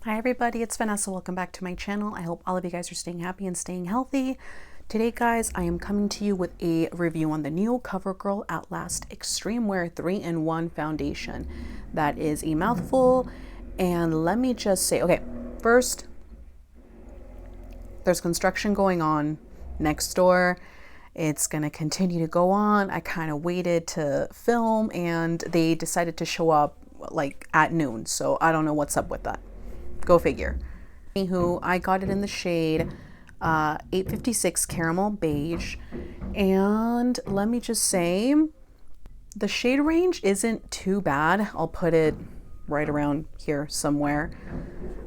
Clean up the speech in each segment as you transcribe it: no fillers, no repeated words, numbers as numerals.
Hi everybody, it's Vanessa. Welcome back to my channel. I hope all of you guys are staying happy and staying healthy. Today guys, I am coming to you with a review on the new Covergirl Outlast Extreme Wear 3-in-1 foundation. That is a mouthful, and let me just say, okay, first, there's construction going on next door. It's going to continue to go on. I kind of waited to film and they decided to show up like at noon, so I don't know what's up with that. Go figure. Anywho, I got it in the shade 856 Caramel Beige. And let me just say, the shade range isn't too bad. I'll put it right around here somewhere.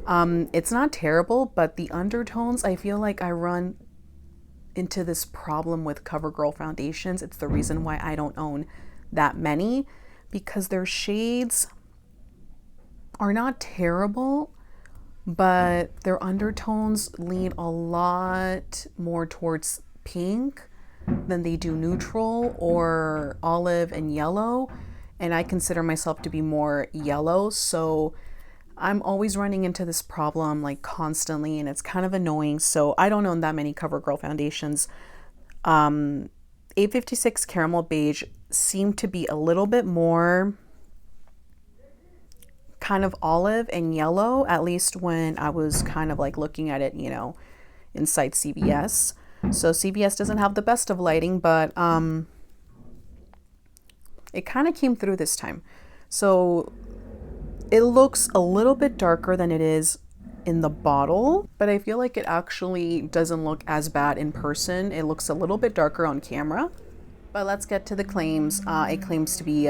It's not terrible, but the undertones, I feel like I run into this problem with CoverGirl foundations. It's the reason why I don't own that many, because their shades are not terrible, but their undertones lean a lot more towards pink than they do neutral or olive and yellow. And I consider myself to be more yellow, so I'm always running into this problem like constantly, and it's kind of annoying. So I don't own that many CoverGirl foundations. 856 Caramel Beige seemed to be a little bit more kind of olive and yellow, at least when I was kind of like looking at it, you know, inside CVS. So CVS doesn't have the best of lighting, but it kind of came through this time. So it looks a little bit darker than it is in the bottle, but I feel like it actually doesn't look as bad in person. It looks a little bit darker on camera. But let's get to the claims. It claims to be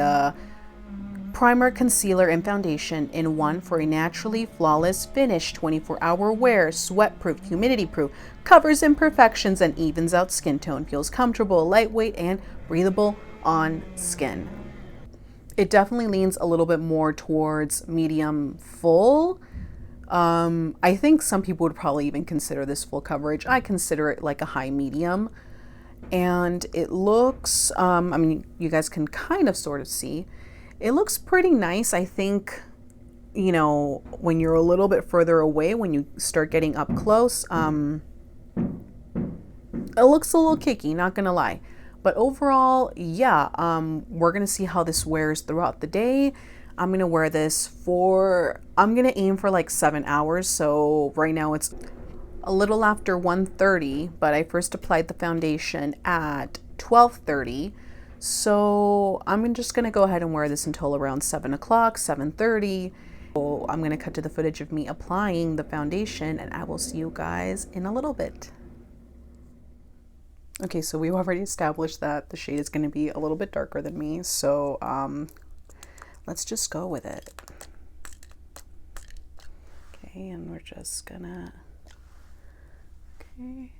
primer, concealer, and foundation in one for a naturally flawless finish, 24-hour wear, sweat-proof, humidity-proof, covers imperfections and evens out skin tone, feels comfortable, lightweight, and breathable on skin. It definitely leans a little bit more towards medium full. I think some people would probably even consider this full coverage. I consider it like a high medium. And it looks, I mean, you guys can kind of sort of see, it looks pretty nice. I think, you know, when you're a little bit further away, when you start getting up close, it looks a little kicky, not gonna lie. But overall, yeah, we're gonna see how this wears throughout the day. I'm gonna wear this for, I'm gonna aim for like 7 hours. So right now it's a little after 1:30, but I first applied the foundation at 12:30. So I'm just gonna go ahead and wear this until around 7 o'clock, 7:30. So I'm gonna cut to the footage of me applying the foundation, and I will see you guys in a little bit. Okay, so we already established that the shade is gonna be a little bit darker than me, so let's just go with it. Okay, and we're just gonna, okay.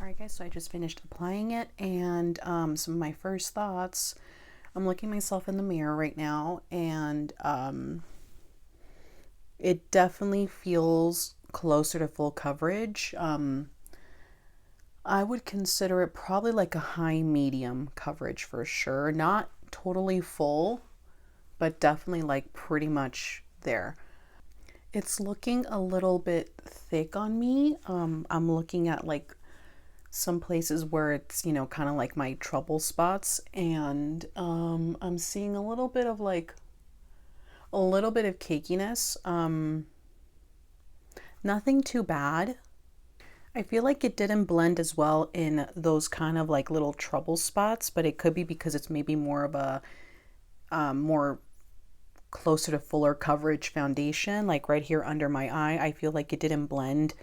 Alright guys, so I just finished applying it, and some of my first thoughts, I'm looking myself in the mirror right now, and it definitely feels closer to full coverage. I would consider it probably like a high medium coverage for sure. Not totally full, but definitely like pretty much there. It's looking a little bit thick on me. I'm looking at like some places where it's, you know, kind of like my trouble spots, and I'm seeing a little bit of cakiness. Nothing too bad. I feel like it didn't blend as well in those kind of like little trouble spots, but it could be because it's maybe more of a more closer to fuller coverage foundation, like right here under my eye. I feel like it didn't blend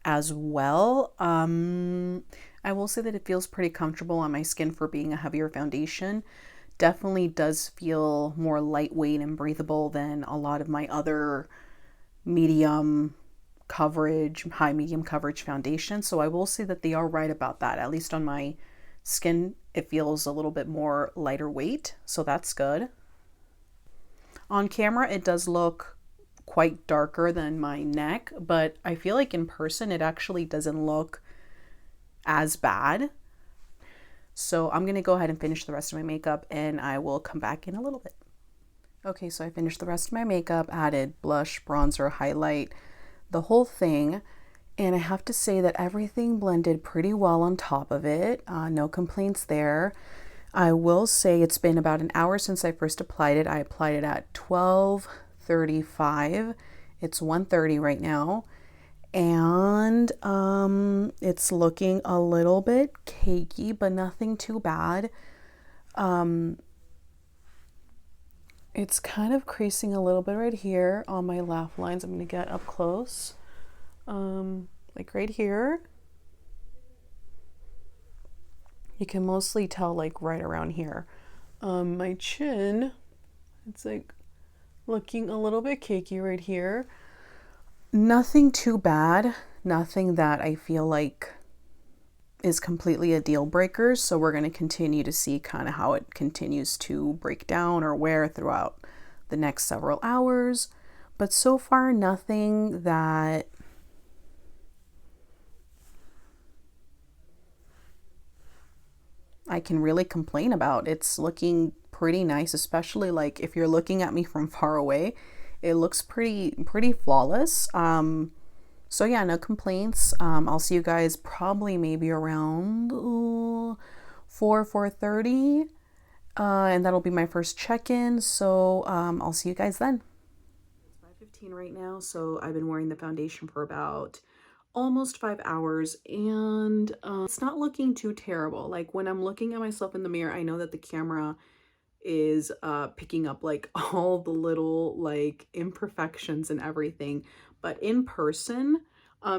as well. I will say that it feels pretty comfortable on my skin for being a heavier foundation. Definitely does feel more lightweight and breathable than a lot of my other medium coverage, high medium coverage foundation. So I will say that they are right about that. At least on my skin, it feels a little bit more lighter weight. So that's good. On camera, it does look quite darker than my neck, but I feel like in person it actually doesn't look as bad. So I'm going to go ahead and finish the rest of my makeup and I will come back in a little bit. Okay, so I finished the rest of my makeup, added blush, bronzer, highlight, the whole thing. And I have to say that everything blended pretty well on top of it. No complaints there. I will say it's been about an hour since I first applied it. I applied it at 12:35. It's 1:30 right now. And it's looking a little bit cakey, but nothing too bad. It's kind of creasing a little bit right here on my laugh lines. I'm going to get up close. Like right here. You can mostly tell like right around here. My chin, it's like looking a little bit cakey right here. Nothing too bad. Nothing that I feel like is completely a deal breaker. So we're going to continue to see kind of how it continues to break down or wear throughout the next several hours. But so far, nothing that I can really complain about. It's looking pretty nice, especially like if you're looking at me from far away, it looks pretty flawless. So yeah, no complaints. I'll see you guys probably maybe around 4:30, and that'll be my first check-in. So I'll see you guys then. It's 5:15 right now, so I've been wearing the foundation for about almost 5 hours, and it's not looking too terrible. Like when I'm looking at myself in the mirror, I know that the camera is picking up like all the little like imperfections and everything, but in person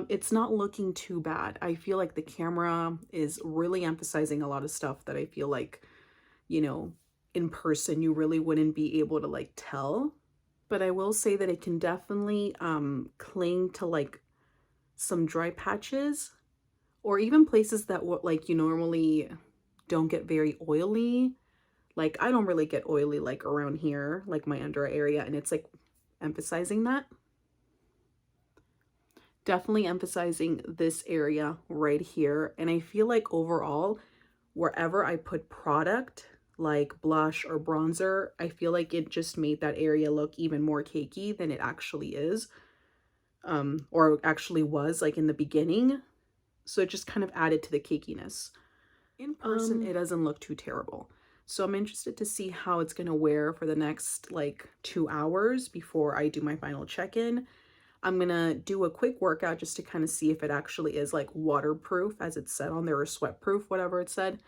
it's not looking too bad. I feel like the camera is really emphasizing a lot of stuff that I feel like, you know, in person you really wouldn't be able to like tell. But I will say that it can definitely cling to like some dry patches or even places that like you normally don't get very oily. Like I don't really get oily like around here, like my under area, and it's like emphasizing that. Definitely emphasizing this area right here. And I feel like overall, wherever I put product like blush or bronzer, I feel like it just made that area look even more cakey than it actually is. Or actually was like in the beginning. So it just kind of added to the cakiness. In person, it doesn't look too terrible. So I'm interested to see how it's going to wear for the next like 2 hours before I do my final check-in. I'm going to do a quick workout just to kind of see if it actually is like waterproof as it said on there, or sweat-proof, whatever it said.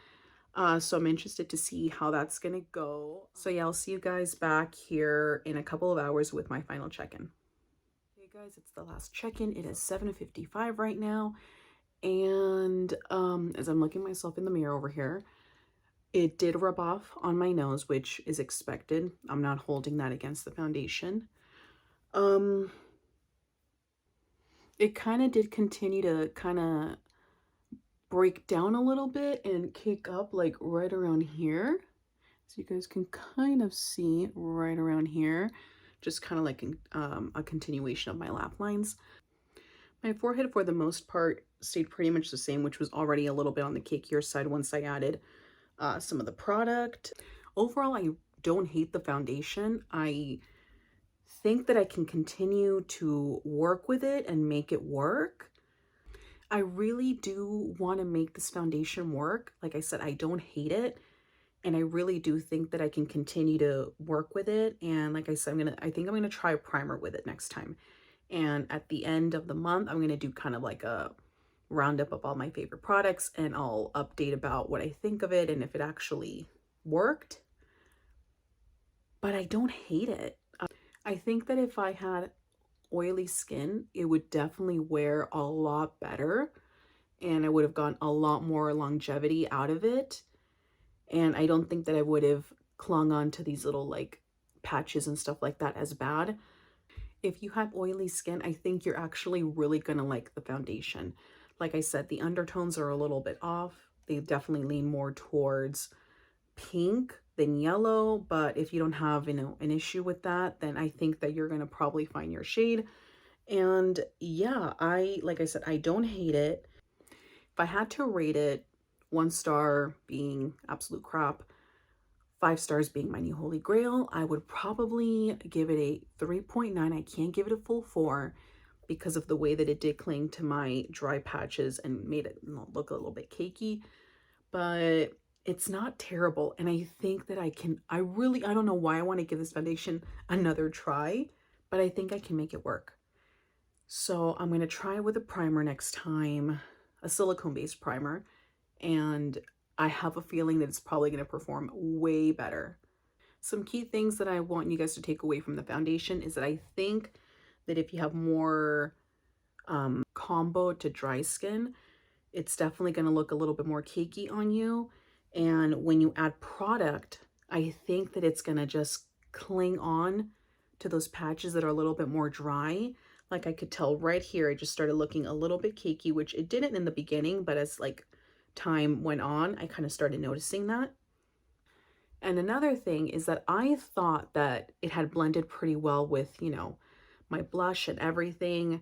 So I'm interested to see how that's going to go. So yeah, I'll see you guys back here in a couple of hours with my final check-in. Okay guys, it's the last check-in. It is 7:55 right now. And as I'm looking myself in the mirror over here, it did rub off on my nose, which is expected. I'm not holding that against the foundation. It kind of did continue to kind of break down a little bit and kick up like right around here. So you guys can kind of see right around here, just kind of like a continuation of my lap lines. My forehead for the most part stayed pretty much the same, which was already a little bit on the cakier side once I added some of the product. Overall, I don't hate the foundation. I think that I can continue to work with it and make it work. I really do want to make this foundation work. Like I said, I don't hate it. And I really do think that I can continue to work with it. And like I said, I think I'm gonna try a primer with it next time. And at the end of the month, I'm gonna do kind of like a roundup of all my favorite products, and I'll update about what I think of it and if it actually worked. But I don't hate it. I think that if I had oily skin, it would definitely wear a lot better and I would have gotten a lot more longevity out of it. And I don't think that I would have clung on to these little like patches and stuff like that as bad. If you have oily skin, I think you're actually really gonna like the foundation. Like I said, the undertones are a little bit off. They definitely lean more towards pink than yellow. But if you don't have, an issue with that, then I think that you're going to probably find your shade. And yeah, like I said, I don't hate it. If I had to rate it, 1 star being absolute crap, 5 stars being my new holy grail, I would probably give it a 3.9. I can't give it a full 4 because of the way that it did cling to my dry patches and made it look a little bit cakey. But it's not terrible. And I think that I don't know why I want to give this foundation another try, but I think I can make it work. So I'm going to try with a primer next time, a silicone-based primer, and I have a feeling that it's probably going to perform way better. Some key things that I want you guys to take away from the foundation is that I think that if you have more combo to dry skin, it's definitely going to look a little bit more cakey on you. And when you add product, I think that it's going to just cling on to those patches that are a little bit more dry. Like I could tell right here, it just started looking a little bit cakey, which it didn't in the beginning, but as like time went on, I kind of started noticing that. And another thing is that I thought that it had blended pretty well with, my blush and everything.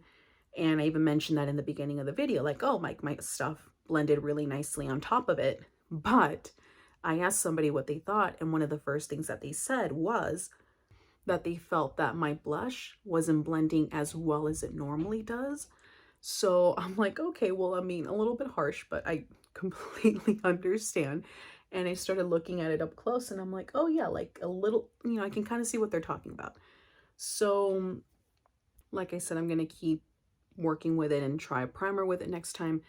And I even mentioned that in the beginning of the video, like, oh, my stuff blended really nicely on top of it. But I asked somebody what they thought, and one of the first things that they said was that they felt that my blush wasn't blending as well as it normally does. So I'm like, okay, well, I mean, a little bit harsh, but I completely understand. And I started looking at it up close and I'm like, oh yeah, like a little, I can kind of see what they're talking about. So like I said, I'm going to keep working with it and try a primer with it next time.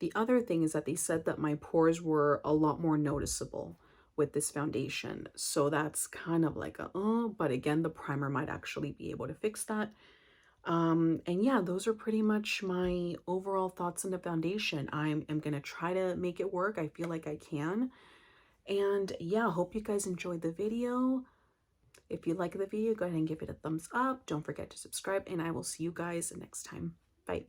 The other thing is that they said that my pores were a lot more noticeable with this foundation. So that's kind of like but again, the primer might actually be able to fix that. And yeah, those are pretty much my overall thoughts on the foundation. I'm going to try to make it work. I feel like I can. And yeah, hope you guys enjoyed the video. If you like the video, go ahead and give it a thumbs up. Don't forget to subscribe, and I will see you guys next time. Bye.